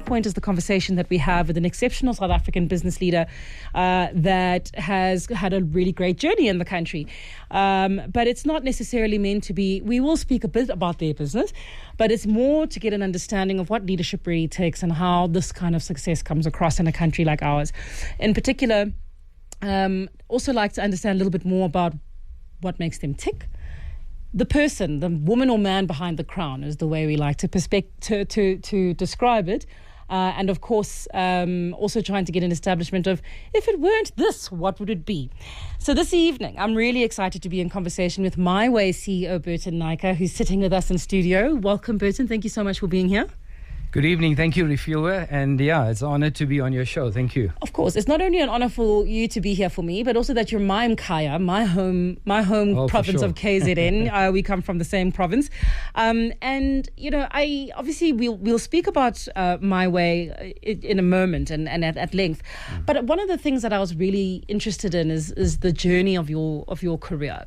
point is the conversation that we have with an exceptional South African business leader that has had a really great journey in the country. But it's not necessarily meant to be, we will speak a bit about their business, but it's more to get an understanding of what leadership really takes and how this kind of success comes across in a country like ours. In particular, also like to understand a little bit more about what makes them tick. The person, the woman or man behind the crown is the way we like to to describe it. And of course, also trying to get an establishment of, if it weren't this, what would it be? So this evening, I'm really excited to be in conversation with MiWay CEO Burton Naicker, who's sitting with us in studio. Welcome, Burton. Thank you so much for being here. Good evening. Thank you, Refueler. And yeah, it's an honor to be on your show. Thank you. Of course. It's not only an honor for you to be here for me, but also that you're my Mkaya, my home province of KZN. We come from the same province. And, you know, we'll speak about MiWay in a moment and at length. But one of the things that I was really interested in is the journey of your career.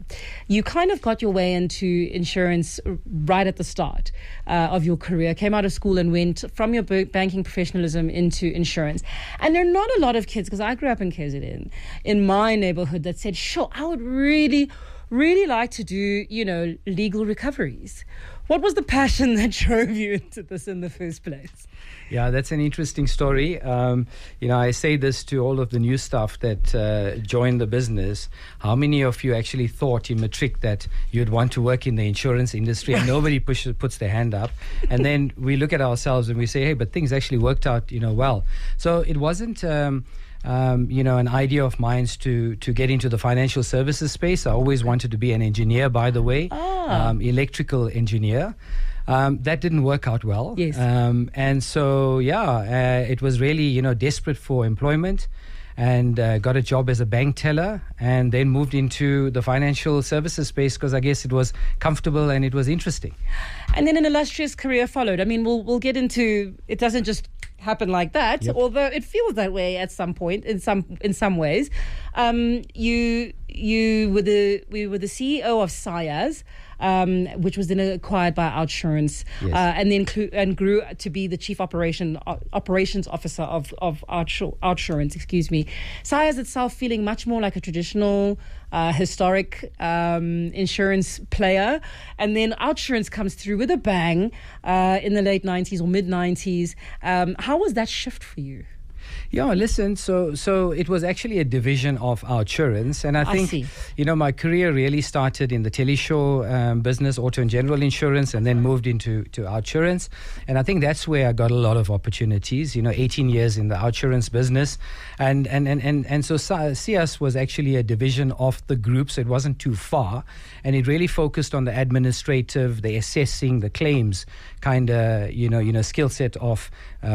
You kind of got your way into insurance right at the start of your career, came out of school and went from your banking professionalism into insurance. And there are not a lot of kids, because I grew up in KZN, in my neighborhood that said, sure, I would really, really like to do, you know, legal recoveries. What was the passion that drove you into this in the first place? Yeah, that's an interesting story. You know, I say this to all of the new staff that joined the business. How many of you actually thought in matric that you'd want to work in the insurance industry? And nobody puts their hand up. And then we look at ourselves and we say, hey, but things actually worked out, you know, well. So it wasn't... you know, an idea of mine to get into the financial services space. I always wanted to be an engineer, by the way, electrical engineer. That didn't work out well. Yes. And so, it was really, you know, desperate for employment, and got a job as a bank teller, and then moved into the financial services space because I guess it was comfortable and it was interesting. And then an illustrious career followed. I mean, we'll get into, it doesn't just happen like that, Yep. Although it feels that way at some point in some ways. We were the CEO of Sayas, which was then acquired by Outsurance, Yes. and then grew to be the chief operations officer of Outsurance. Excuse me. Sayas itself feeling much more like a traditional, historic insurance player, and then Outsurance comes through with a bang in the late 90s or mid 90s. How was that shift for you? Yeah, listen, so it was actually a division of Outsurance, and I think, you know, my career really started in the teleshow business, auto and general insurance, and then moved into Outsurance, and I think that's where I got a lot of opportunities, you know, 18 years in the Outsurance business, and so CS was actually a division of the group, so it wasn't too far, and it really focused on the administrative, the assessing, the claims kind of, you know, skill set of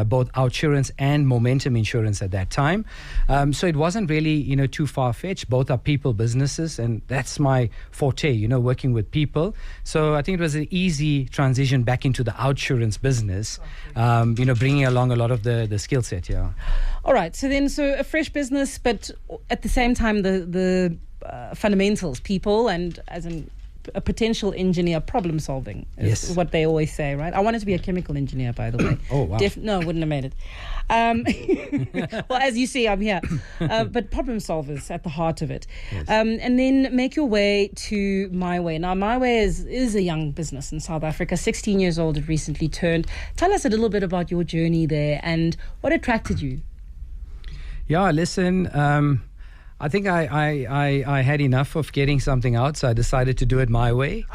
both Outsurance and Momentum Insurance at that time. So it wasn't really, you know, too far-fetched. Both are people businesses, and that's my forte, you know, working with people. So I think it was an easy transition back into the Outsurance business, you know, bringing along a lot of the skill set, yeah. All right, so a fresh business, but at the same time, the fundamentals, people, and as in a potential engineer, problem solving is what they always say, right? I wanted to be a chemical engineer, by the way. Oh, wow. No, wouldn't have made it. Well, as you see, I'm here. But problem solvers at the heart of it. Yes. And then make your way to MiWay. Now, MiWay is a young business in South Africa, 16 years old, it recently turned. Tell us a little bit about your journey there and what attracted you. Yeah, listen, I think I had enough of getting something out, so I decided to do it my way.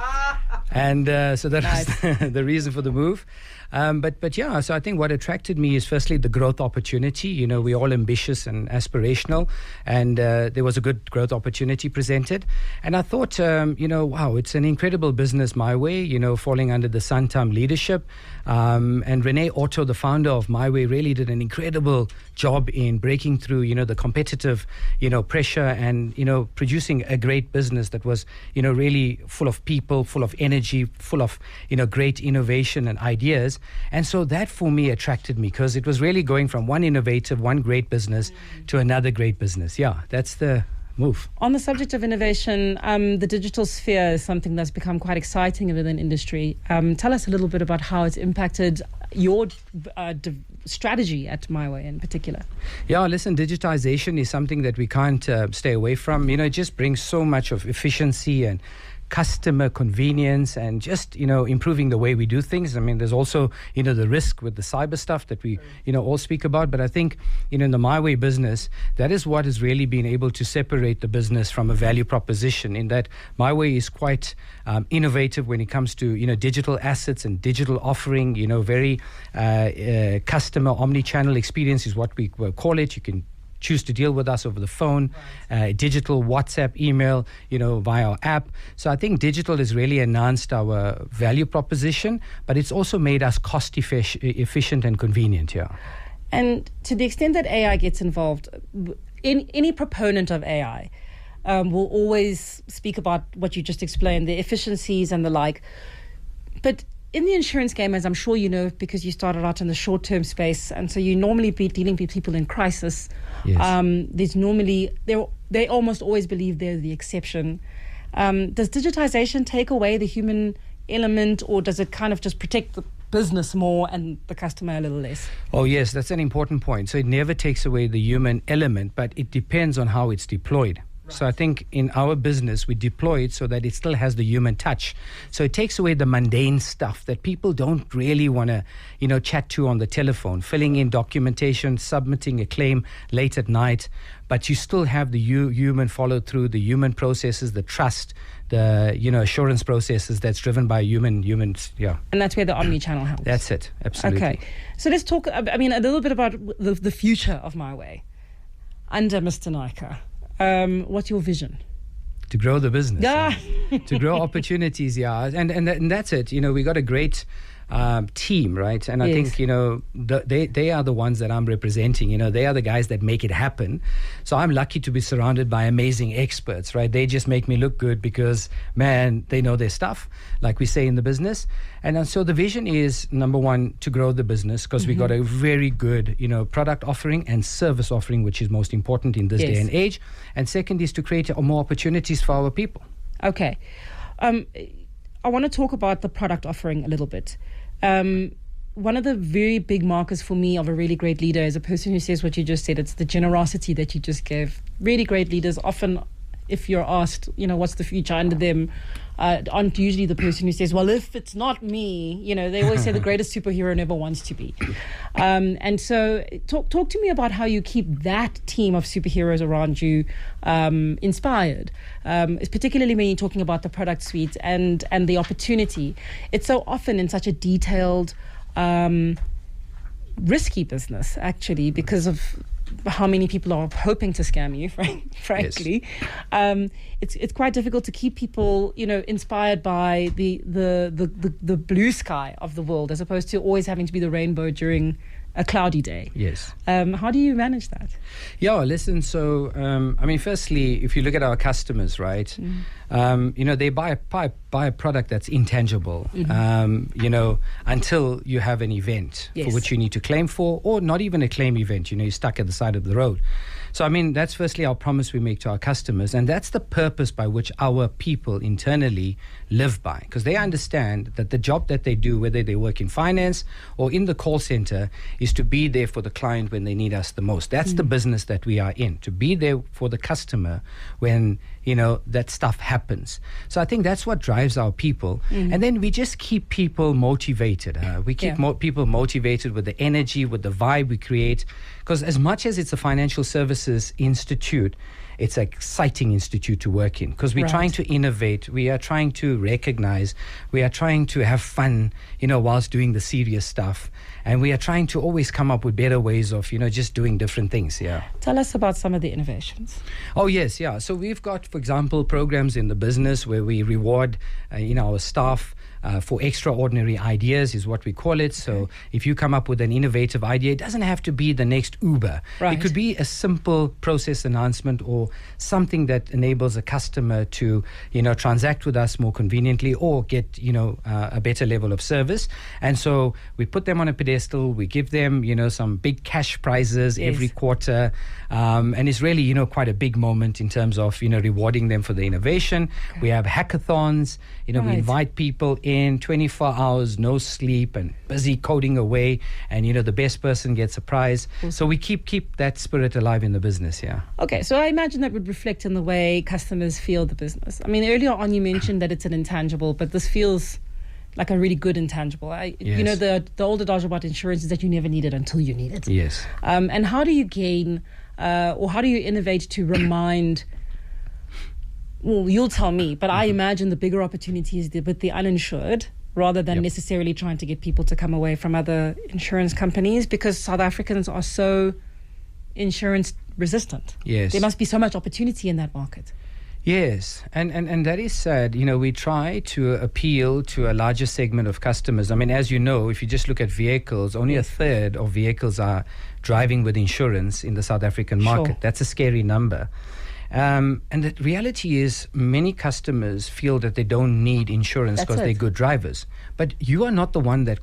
And so that was the reason for the move. But yeah, so I think what attracted me is firstly the growth opportunity. You know, we're all ambitious and aspirational, and there was a good growth opportunity presented. And I thought, you know, wow, it's an incredible business, MiWay, you know, falling under the Santam leadership. And Renee Otto, the founder of MiWay, really did an incredible job in breaking through, you know, the competitive, you know, pressure and, you know, producing a great business that was, you know, really full of people, full of energy, full of, you know, great innovation and ideas. And so that for me attracted me because it was really going from one innovative, one great business to another great business. Yeah, that's the move. On the subject of innovation, the digital sphere is something that's become quite exciting within industry. Tell us a little bit about how it's impacted your strategy at MiWay in particular. Yeah, listen, digitization is something that we can't stay away from. It just brings so much of efficiency and customer convenience and just, improving the way we do things. I mean, there's also, the risk with the cyber stuff that we, all speak about. But I think, in the MiWay business, that is what has really been able to separate the business from a value proposition, in that MiWay is quite innovative when it comes to, digital assets and digital offering, very customer omni-channel experience is what we call it. You can choose to deal with us over the phone, digital, WhatsApp, email, via our app. So I think digital has really enhanced our value proposition, but it's also made us cost efficient and convenient. Yeah. And to the extent that AI gets involved, any proponent of AI will always speak about what you just explained, the efficiencies and the like. But in the insurance game, as I'm sure you know, because you started out in the short-term space, and so you normally be dealing with people in crisis. Yes. There's normally, they almost always believe they're the exception. Does digitization take away the human element, or does it kind of just protect the business more and the customer a little less? Oh, yes, that's an important point. So it never takes away the human element, but it depends on how it's deployed. So I think in our business, we deploy it so that it still has the human touch. So it takes away the mundane stuff that people don't really want to, chat to on the telephone, filling in documentation, submitting a claim late at night. But you still have the human follow through, the human processes, the trust, the, assurance processes that's driven by humans. Yeah. And that's where the omni-channel helps. That's it. Absolutely. Okay. So let's talk, a little bit about the future of MiWay under Mr. Naicker. What's your vision? To grow the business. Yeah. To grow opportunities, yeah. And that's it. We got a great team, right? And I think, they are the ones that I'm representing. They are the guys that make it happen. So I'm lucky to be surrounded by amazing experts, right? They just make me look good because, man, they know their stuff, like we say in the business. And so the vision is, number one, to grow the business, because we got a very good, product offering and service offering, which is most important in this day and age. And second is to create more opportunities for our people. Okay. I want to talk about the product offering a little bit. One of the very big markers for me of a really great leader is a person who says what you just said. It's the generosity that you just gave. Really great leaders often, if you're asked, what's the future under them, aren't usually the person who says, well, if it's not me, they always say the greatest superhero never wants to be. And so talk to me about how you keep that team of superheroes around you inspired, particularly when you're talking about the product suite and the opportunity. It's so often in such a detailed, risky business, actually, because of how many people are hoping to scam you, frankly. Yes. It's quite difficult to keep people, inspired by the blue sky of the world, as opposed to always having to be the rainbow during a cloudy day. Yes. How do you manage that? Yeah, listen, so, firstly, if you look at our customers, right, they buy a product that's intangible, until you have an event for which you need to claim for, or not even a claim event, you're stuck at the side of the road. So, that's firstly our promise we make to our customers, and that's the purpose by which our people internally live by, because they understand that the job that they do, whether they work in finance or in the call center, is to be there for the client when they need us the most. That's the business that we are in, to be there for the customer when, that stuff happens. So I think that's what drives our people. And then we just keep people motivated. We keep people motivated with the energy, with the vibe we create. Because as much as it's a financial services institute, it's an exciting institute to work in, because we're trying to innovate, we are trying to recognize, we are trying to have fun, whilst doing the serious stuff. And we are trying to always come up with better ways of, just doing different things. Yeah. Tell us about some of the innovations. Oh, yes. Yeah. So we've got, for example, programs in the business where we reward, our staff for extraordinary ideas, is what we call it. So if you come up with an innovative idea, it doesn't have to be the next Uber. Right. It could be a simple process enhancement or something that enables a customer to, transact with us more conveniently or get, a better level of service. And so we put them on a pedestal. We give them, some big cash prizes every quarter. And it's really, quite a big moment in terms of, rewarding them for the innovation. Okay. We have hackathons. We invite people in 24 hours, no sleep, and busy coding away. And, the best person gets a prize. Awesome. So we keep that spirit alive in the business, yeah. Okay, so I imagine that would reflect in the way customers feel the business. I mean, earlier on you mentioned that it's an intangible, but this feels like a really good intangible. Yes. The old adage about insurance is that you never need it until you need it. Yes. And how do you gain, or how do you innovate to remind... Well, you'll tell me, but I imagine the bigger opportunity is with the uninsured rather than necessarily trying to get people to come away from other insurance companies, because South Africans are so insurance resistant. Yes. There must be so much opportunity in that market. Yes, and that is sad. We try to appeal to a larger segment of customers. I mean, as you know, if you just look at vehicles, only a third of vehicles are driving with insurance in the South African market. Sure. That's a scary number. And the reality is many customers feel that they don't need insurance because they're good drivers. But you are not the one that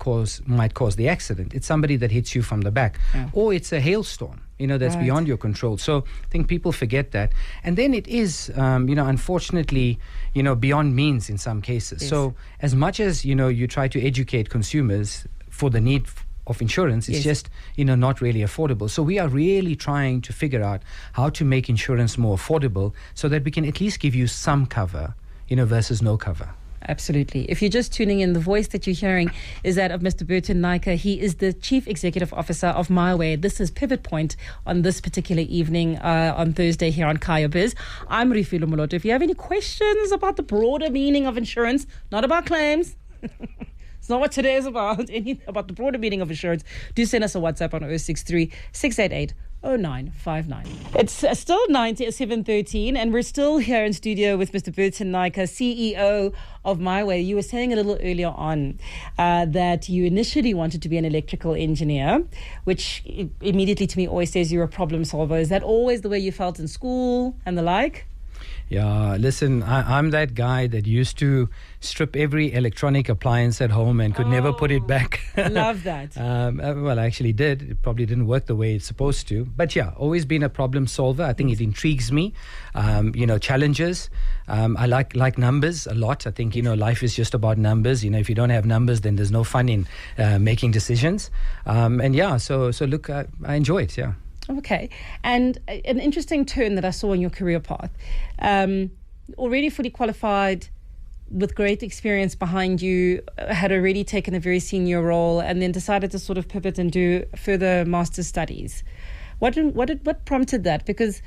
might cause the accident. It's somebody that hits you from the back. Yeah. Or it's a hailstorm, that's beyond your control. So I think people forget that. And then it is, unfortunately, beyond means in some cases. Yes. So as much as, you try to educate consumers for the need of insurance, it's just, not really affordable. So we are really trying to figure out how to make insurance more affordable so that we can at least give you some cover, versus no cover. Absolutely. If you're just tuning in, the voice that you're hearing is that of Mr. Burton Naicker. He is the Chief Executive Officer of MiWay. This is Pivot Point on this particular evening on Thursday here on Kaya Biz. I'm Rifilo Moloto. If you have any questions about the broader meaning of insurance, not about claims, it's not what today is about, about the broader meaning of insurance, do send us a WhatsApp on 063 688 0959. It's still 7:13 and we're still here in studio with Mr. Burton Naicker, CEO of MiWay. You were saying a little earlier on that you initially wanted to be an electrical engineer, which immediately to me always says you're a problem solver. Is that always the way you felt in school and the like? Yeah, listen, I'm that guy that used to strip every electronic appliance at home and could never put it back. Love that. Well, I actually did. It probably didn't work the way it's supposed to. But yeah, always been a problem solver. I think it intrigues me. Challenges. I like numbers a lot. I think, life is just about numbers. If you don't have numbers, then there's no fun in making decisions. So look, I enjoy it, yeah. Okay. And an interesting turn that I saw in your career path. Already fully qualified, with great experience behind you, had already taken a very senior role and then decided to sort of pivot and do further master's studies. What prompted that? Because,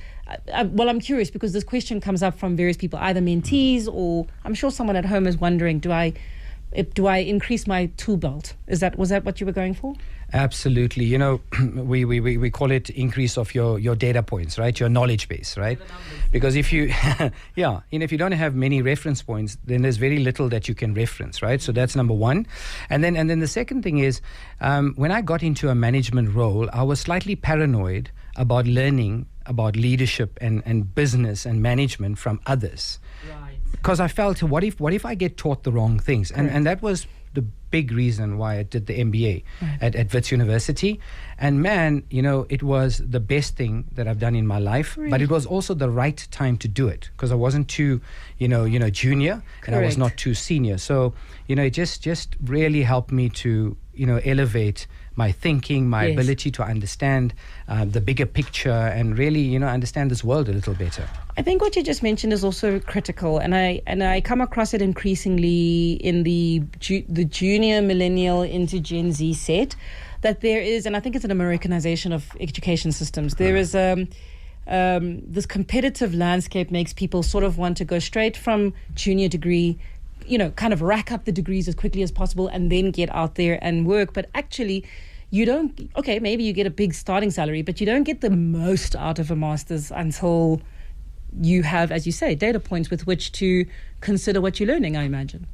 I'm curious because this question comes up from various people, either mentees or I'm sure someone at home is wondering, do I increase my tool belt? Was that what you were going for? Absolutely. We call it increase of your data points, right? Your knowledge base, right? Because if you, if you don't have many reference points, then there's very little that you can reference, right? So that's number one. And then the second thing is, when I got into a management role, I was slightly paranoid about learning about leadership and business and management from others. Right. Because I felt, what if I get taught the wrong things? And that was the big reason why I did the MBA at Wits University. And man, it was the best thing that I've done in my life. Really? But it was also the right time to do it because I wasn't too, junior and I was not too senior. So, it just really helped me to, elevate my thinking, my ability to understand the bigger picture and really, understand this world a little better. I think what you just mentioned is also critical, and I come across it increasingly in the junior millennial into Gen Z set, that there is, and I think it's an Americanization of education systems. There is this competitive landscape makes people sort of want to go straight from junior degree, kind of rack up the degrees as quickly as possible and then get out there and work. But actually, you don't, maybe you get a big starting salary, but you don't get the most out of a master's until you have, as you say, data points with which to consider what you're learning, I imagine.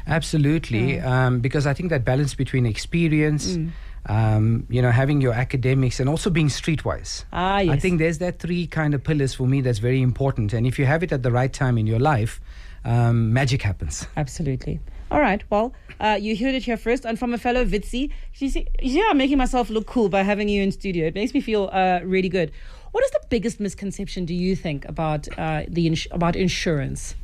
Absolutely, because I think that balance between experience, having your academics and also being streetwise. Yes. I think there's that 3 kind of pillars for me that's very important. And if you have it at the right time in your life, magic happens. Absolutely. All right. Well, you heard it here first. And from a fellow Vitsi, you see, I'm making myself look cool by having you in studio. It makes me feel really good. What is the biggest misconception, do you think, about about insurance?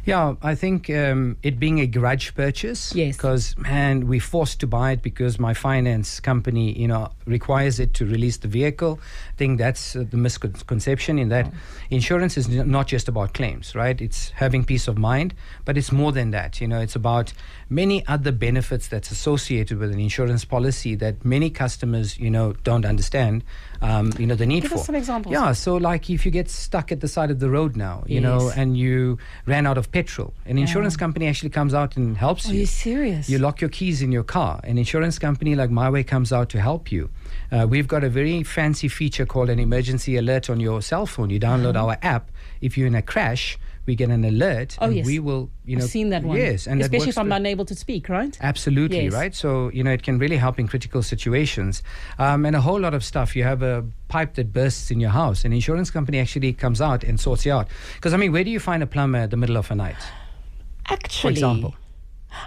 Yeah, I think it being a grudge purchase. Yes. Because, man, we're forced to buy it because my finance company, requires it to release the vehicle. I think that's the misconception in that insurance is not just about claims, right? It's having peace of mind, but it's more than that. It's about many other benefits that's associated with an insurance policy that many customers, don't understand, the need for. Give us some examples. Yeah, so like if you get stuck at the side of the road now, and you ran out of petrol, an insurance company actually comes out and helps you. Are you serious? You lock your keys in your car. An insurance company like MiWay comes out to help you. We've got a very fancy feature called an emergency alert on your cell phone. You download our app. If you're in a crash, we get an alert. Oh, and yes. we will, I've seen that one. Yes. And especially if I'm unable to speak, right? Absolutely, Yes. right? So, it can really help in critical situations. And a whole lot of stuff. You have a pipe that bursts in your house. An insurance company actually comes out and sorts you out. Because, where do you find a plumber at the middle of a night? Actually, for example.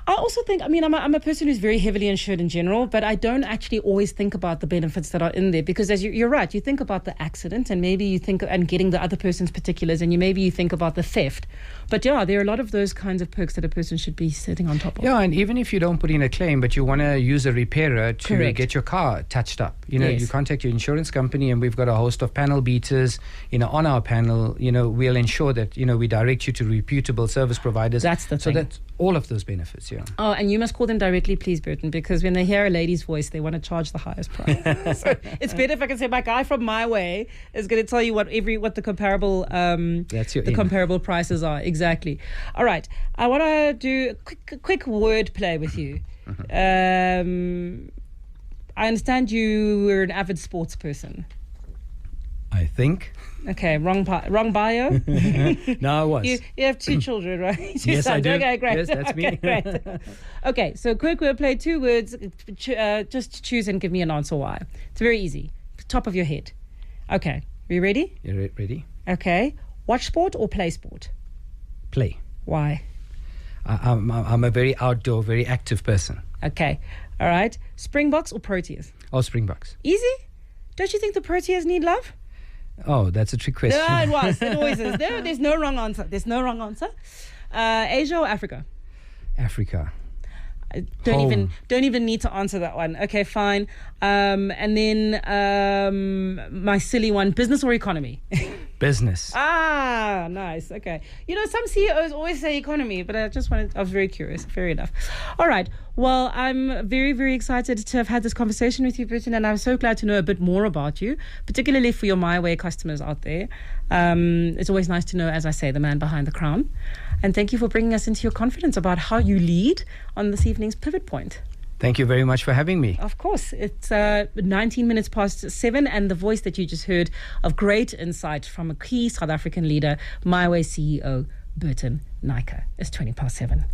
I also think, I'm a person who's very heavily insured in general, but I don't actually always think about the benefits that are in there because as you're right, you think about the accident and maybe you think and getting the other person's particulars and maybe you think about the theft. But yeah, there are a lot of those kinds of perks that a person should be sitting on top of. Yeah, and even if you don't put in a claim, but you want to use a repairer to Correct. get your car touched up, Yes. you contact your insurance company and we've got a host of panel beaters, on our panel, we'll ensure that, we direct you to reputable service providers. That's the thing. So that's all of those benefits, yeah. Oh, and you must call them directly, please, Burton, because when they hear a lady's voice, they want to charge the highest price. So it's better if I can say my guy from MiWay is going to tell you what the comparable comparable prices are exactly. All right, I want to do a quick word play with you. I understand you were an avid sports person. I think. Okay, wrong bio. No, I was. You have 2 children, right? Yes, I do. Okay, great. Yes, that's me. Great. Okay, so quick word play, 2 words. Just choose and give me an answer why. It's very easy. Top of your head. Okay, are you ready? You're ready? Okay. Watch sport or play sport? Play. Why? I'm a very outdoor, very active person. Okay. All right. Springboks or Proteas? Oh, Springboks. Easy? Don't you think the Proteas need love? Oh, that's a trick question. No, it was. It always is. There's no wrong answer. Asia or Africa? Africa. Don't even need to answer that one. Okay, fine. And then my silly one: business or economy? Business. Ah, nice. Okay. Some CEOs always say economy, but I was very curious. Fair enough. All right. Well, I'm very, very excited to have had this conversation with you, Burton, and I'm so glad to know a bit more about you, particularly for your MiWay customers out there. It's always nice to know, as I say, the man behind the crown. And thank you for bringing us into your confidence about how you lead on this evening's Pivot Point. Thank you very much for having me. Of course. It's 19 minutes past 7, and the voice that you just heard of great insight from a key South African leader, MiWay CEO, Burton Naicker, is 20 past 7.